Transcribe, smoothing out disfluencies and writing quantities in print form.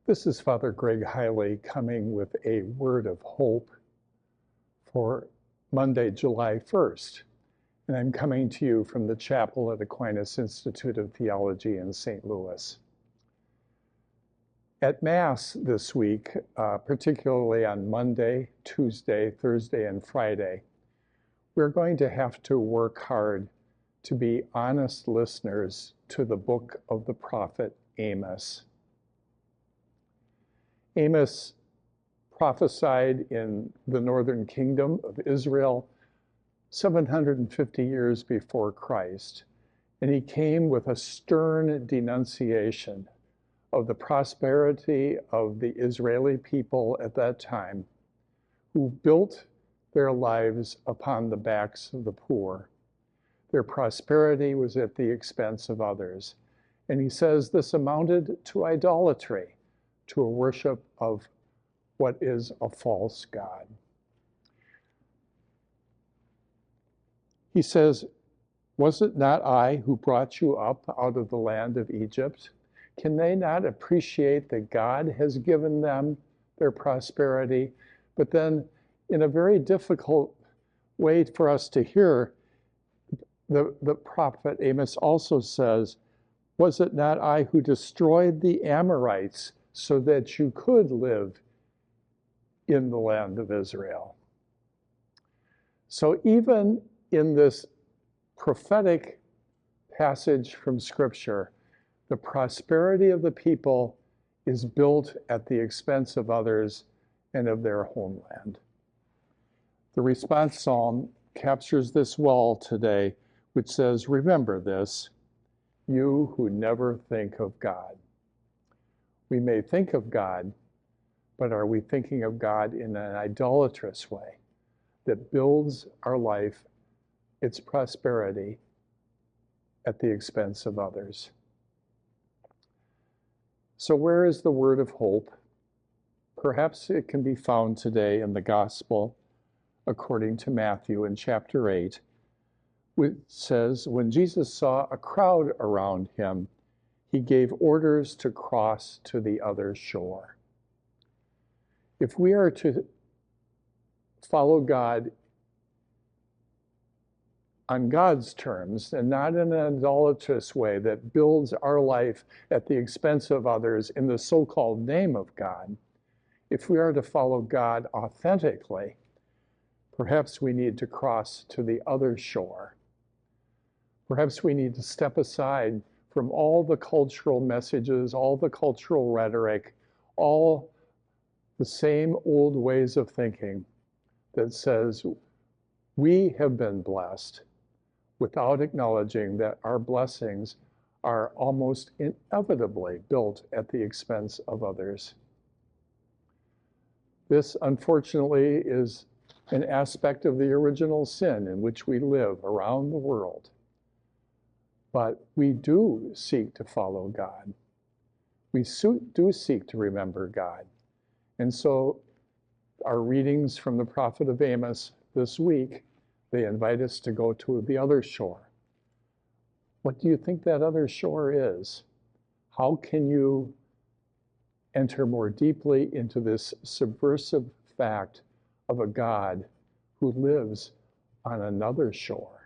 This is Father Greg Heille coming with a word of hope for Monday, July 1st. And I'm coming to you from the chapel at Aquinas Institute of Theology in St. Louis. At Mass this week, particularly on Monday, Tuesday, Thursday, and Friday, we're going to have to work hard to be honest listeners to the book of the prophet Amos. Amos prophesied in the northern kingdom of Israel 750 years before Christ, and he came with a stern denunciation of the prosperity of the Israeli people at that time, who built their lives upon the backs of the poor. Their prosperity was at the expense of others. And he says this amounted to idolatry, to a worship of what is a false god. He says, "Was it not I who brought you up out of the land of Egypt? Can they not appreciate that God has given them their prosperity?" But then, in a very difficult way for us to hear, the prophet Amos also says, "Was it not I who destroyed the Amorites so that you could live in the land of Israel?" So even in this prophetic passage from Scripture, the prosperity of the people is built at the expense of others and of their homeland. The response psalm captures this well today, which says, "Remember this, you who never think of God." We may think of God, but are we thinking of God in an idolatrous way that builds our life, its prosperity, at the expense of others? So where is the word of hope? Perhaps it can be found today in the Gospel according to Matthew in chapter 8, which says, when Jesus saw a crowd around him, he gave orders to cross to the other shore. If we are to follow God on God's terms and not in an idolatrous way that builds our life at the expense of others in the so-called name of God, if we are to follow God authentically, perhaps we need to cross to the other shore. Perhaps we need to step aside from all the cultural messages, all the cultural rhetoric, all the same old ways of thinking that says we have been blessed, without acknowledging that our blessings are almost inevitably built at the expense of others. This, unfortunately, is an aspect of the original sin in which we live around the world. But we do seek to follow God. We do seek to remember God. And so our readings from the prophet of Amos this week, they invite us to go to the other shore. What do you think that other shore is? How can you enter more deeply into this subversive fact of a God who lives on another shore?